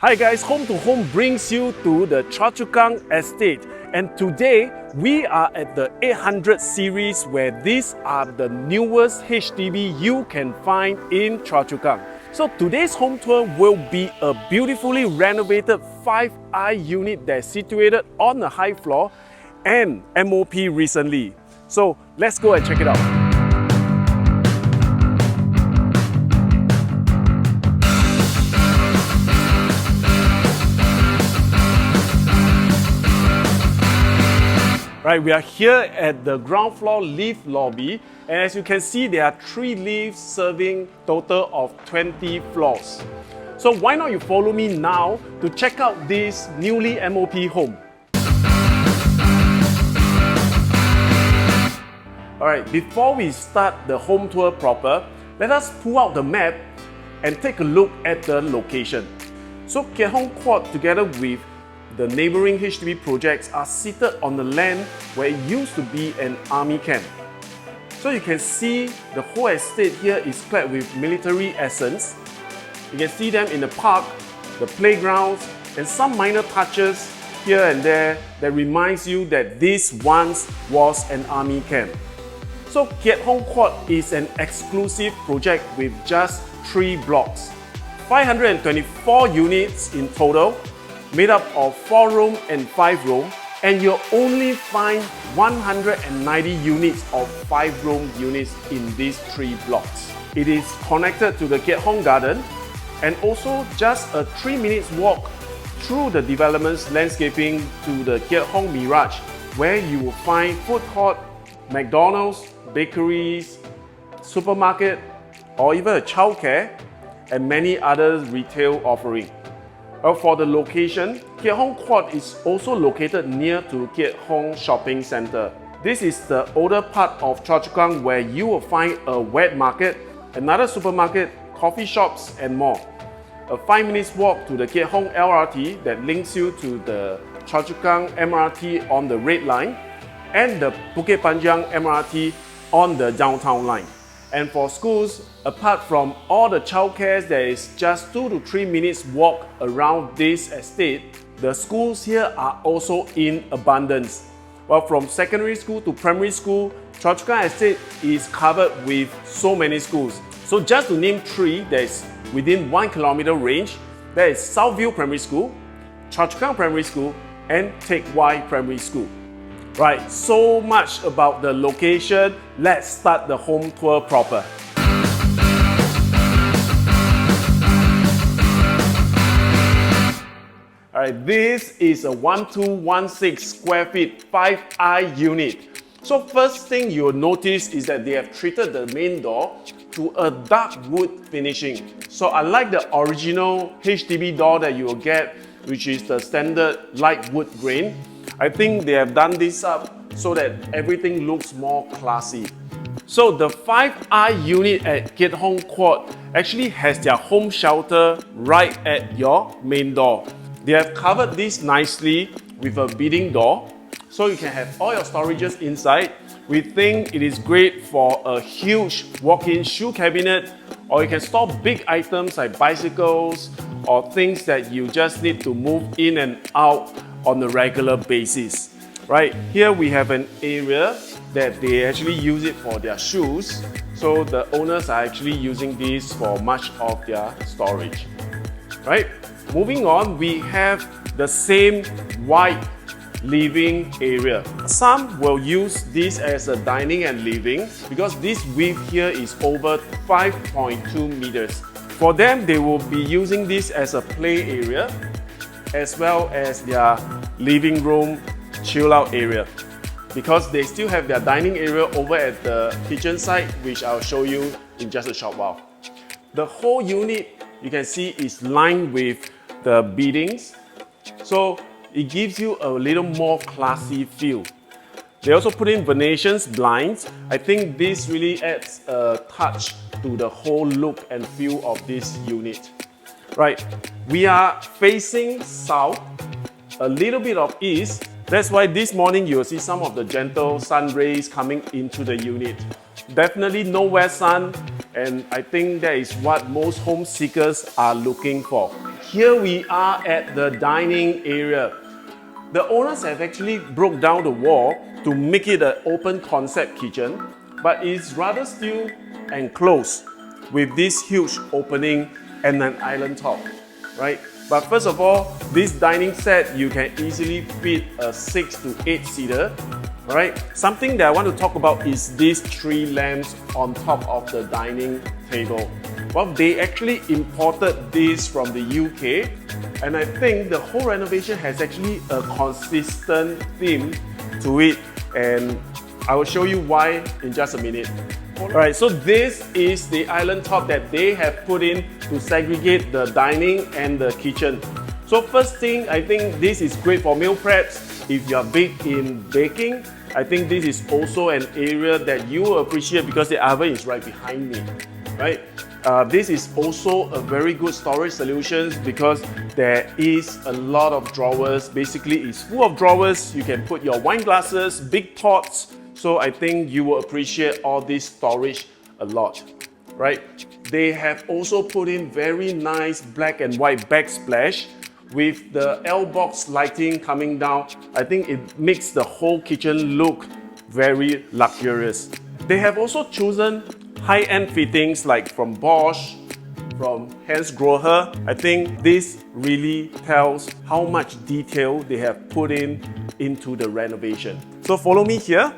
Hi guys, Home to Home brings you to the Choa Chu Kang Estate, and today we are at the 800 series where these are the newest HDB you can find in Choa Chu Kang. So today's home tour will be a beautifully renovated 5I unit that's situated on the high floor and MOP recently. So let's go and check it out. Right, we are here at the ground floor lift lobby, and as you can see, there are 3 lifts serving total of 20 floors. So why not you follow me now to check out this newly MOP home. Alright, before we start the home tour proper, let us pull out the map and take a look at the location. So Keat Hong Quad together with the neighbouring HDB projects are seated on the land where it used to be an army camp. So you can see the whole estate here is clad with military essence. You can see them in the park, the playgrounds, and some minor touches here and there that reminds you that this once was an army camp. So Keat Hong Quad is an exclusive project with just 3 blocks, 524 units in total, made up of 4-room and 5-room, and you'll only find 190 units of 5-room units in these 3 blocks. It is connected to the Keat Hong Garden and also just a 3 minutes walk through the development's landscaping to the Keat Hong Mirage, where you will find food court, McDonald's, bakeries, supermarket, or even a childcare, and many other retail offerings. For the location, Keat Hong Quad is also located near to Keat Hong Shopping Centre. This is the older part of Choa Chu Kang where you will find a wet market, another supermarket, coffee shops, and more. A 5 minutes walk to the Keat Hong LRT that links you to the Choa Chu Kang MRT on the Red Line and the Bukit Panjang MRT on the Downtown Line. And for schools, apart from all the childcares, there is just 2 to 3 minutes walk around this estate. The schools here are also in abundance. Well, from secondary school to primary school, Choa Chu Kang Estate is covered with so many schools. So just to name 3 that is within 1 kilometer range, there is Southview Primary School, Choa Chu Kang Primary School, and Teck Whye Primary School. Right, so much about the location. Let's start the home tour proper. Alright, this is a 1216 square feet 5I unit. So first thing you'll notice is that they have treated the main door to a dark wood finishing. So unlike the original HDB door that you will get, which is the standard light wood grain, I think they have done this up so that everything looks more classy. So the 5I unit at Keat Hong Quad actually has their home shelter right at your main door. They have covered this nicely with a beading door, so you can have all your storages inside. We think it is great for a huge walk-in shoe cabinet, or you can store big items like bicycles or things that you just need to move in and out on a regular basis. Right, here we have an area that they actually use it for their shoes. So the owners are actually using this for much of their storage. Right, moving on, we have the same white living area. Some will use this as a dining and living because this width here is over 5.2 meters. For them, they will be using this as a play area as well as their living room chill out area, because they still have their dining area over at the kitchen side, which I'll show you in just a short while. The whole unit, you can see, is lined with the beadings, so it gives you a little more classy feel. They also put in Venetian blinds. I think this really adds a touch to the whole look and feel of this unit. Right, we are facing south, a little bit of east. That's why this morning you'll see some of the gentle sun rays coming into the unit. Definitely no west sun, and I think that is what most home seekers are looking for. here we are at the dining area. The owners have actually broke down the wall to make it an open concept kitchen, but it's rather still enclosed with this huge opening and an island top, right? But first of all, this dining set, you can easily fit a 6 to 8 seater, right? Something that I want to talk about is these 3 lamps on top of the dining table. Well, they actually imported this from the UK, and I think the whole renovation has actually a consistent theme to it, and I will show you why in just a minute. Alright, so this is the island top that they have put in to segregate the dining and the kitchen. So first thing, I think this is great for meal preps. If you are big in baking, I think this is also an area that you will appreciate because the oven is right behind me, right? This is also a very good storage solution because there is a lot of drawers. Basically, it's full of drawers. You can put your wine glasses, big pots. So I think you will appreciate all this storage a lot, right? They have also put in very nice black and white backsplash with the L-box lighting coming down. I think it makes the whole kitchen look very luxurious. They have also chosen high-end fittings like from Bosch, from Hans Grohe. I think this really tells how much detail they have put into the renovation. So follow me here.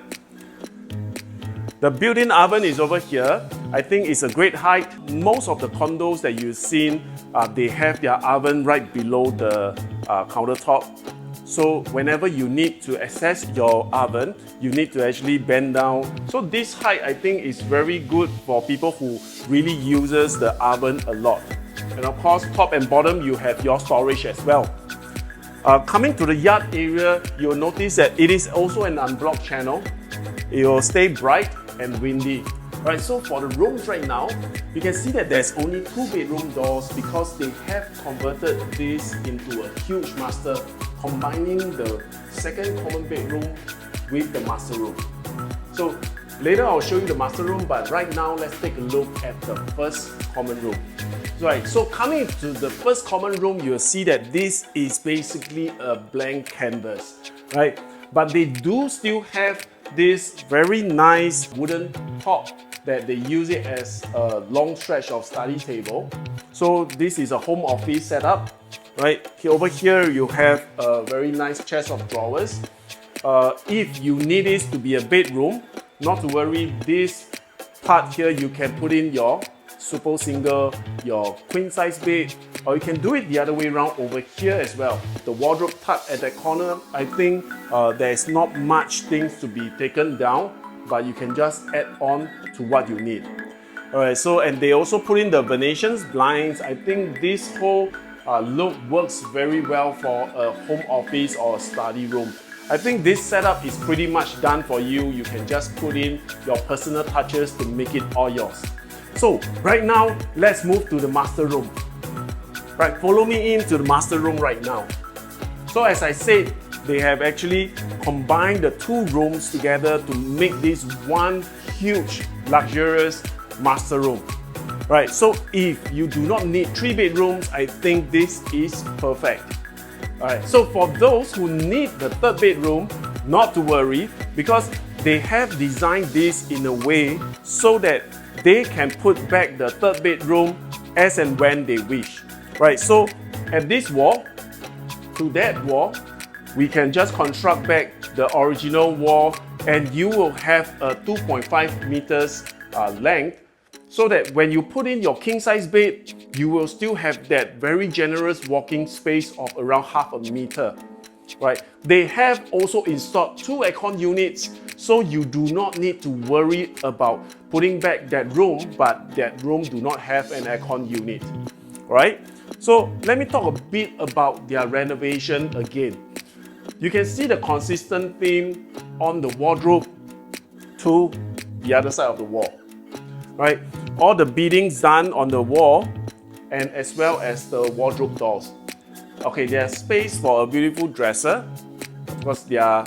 The built-in oven is over here. I think it's a great height. Most of the condos that you've seen, they have their oven right below the countertop. So whenever you need to access your oven, you need to actually bend down. So this height, I think, is very good for people who really uses the oven a lot. And of course, top and bottom, you have your storage as well. Coming to the yard area, you'll notice that it is also an unblocked channel. It will stay bright and windy. Right, so for the rooms right now, you can see that there's only 2 bedroom doors because they have converted this into a huge master, combining the second common bedroom with the master room. So later I'll show you the master room, but right now let's take a look at the first common room. Right, so coming to the first common room, you'll see that this is basically a blank canvas, right? But they do still have this very nice wooden top that they use it as a long stretch of study table. So this is a home office setup, right? Over here you have a very nice chest of drawers. If you need this to be a bedroom, not to worry, this part here you can put in your super single, your queen size bed, or you can do it the other way around over here as well. The wardrobe tucked at that corner, I think there's not much things to be taken down, but you can just add on to what you need. Alright, so and they also put in the Venetian blinds. I think this whole look works very well for a home office or a study room. I think this setup is pretty much done for you. You can just put in your personal touches to make it all yours. So right now, let's move to the master room. Right, follow me into the master room right now. So as I said, they have actually combined the 2 rooms together to make this one huge, luxurious master room. Right, so if you do not need 3 bedrooms, I think this is perfect. Alright, so for those who need the 3rd bedroom, not to worry, because they have designed this in a way so that they can put back the 3rd bedroom as and when they wish. Right, so at this wall to that wall, we can just construct back the original wall and you will have a 2.5 meters length, so that when you put in your king size bed, you will still have that very generous walking space of around half a meter. Right, they have also installed 2 aircon units, so you do not need to worry about putting back that room, but that room do not have an aircon unit. Right, so let me talk a bit about their renovation again. You can see the consistent theme on the wardrobe to the other side of the wall. Right, all the beadings done on the wall and as well as the wardrobe doors. Okay, there's space for a beautiful dresser because their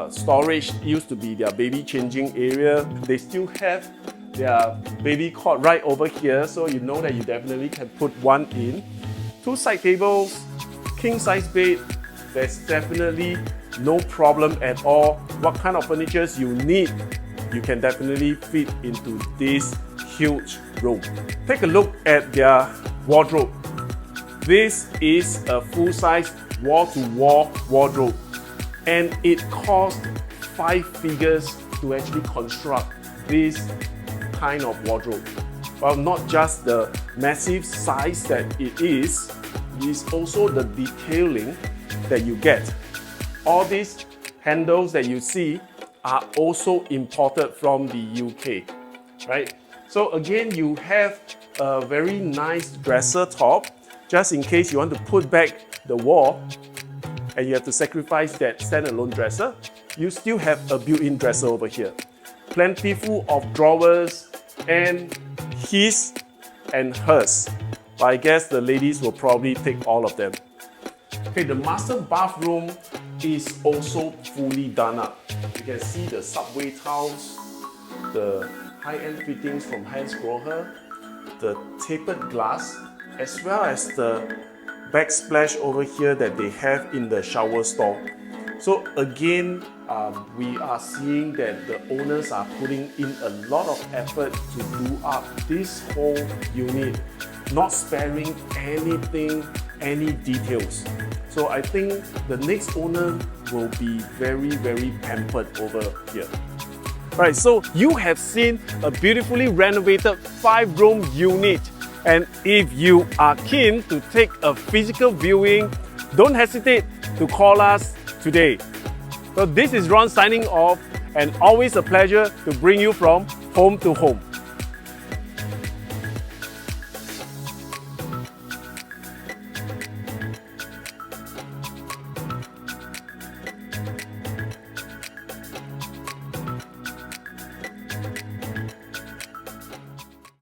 storage used to be their baby changing area. They still have their baby cot right over here, so you know that you definitely can put one in. 2 side tables, king size bed. There's definitely no problem at all. What kind of furniture you need, you can definitely fit into this huge room. Take a look at their wardrobe. This is a full-size wall-to-wall wardrobe, and it cost 5 figures to actually construct this kind of wardrobe. Well, not just the massive size that it is also the detailing that you get. All these handles that you see are also imported from the UK, right? So again, you have a very nice dresser top, just in case you want to put back the wall and you have to sacrifice that standalone dresser. You still have a built-in dresser over here. Plentiful of drawers and his and hers. But I guess the ladies will probably take all of them. Okay, the master bathroom is also fully done up. You can see the subway tiles, the high-end fittings from Hans Grohe, the tapered glass, as well as the backsplash over here that they have in the shower stall. So again, we are seeing that the owners are putting in a lot of effort to do up this whole unit, not sparing anything, any details. So I think the next owner will be very, very pampered over here. Right, so you have seen a beautifully renovated 5-room unit. And if you are keen to take a physical viewing, don't hesitate to call us today. So this is Ron signing off, and always a pleasure to bring you from home to home.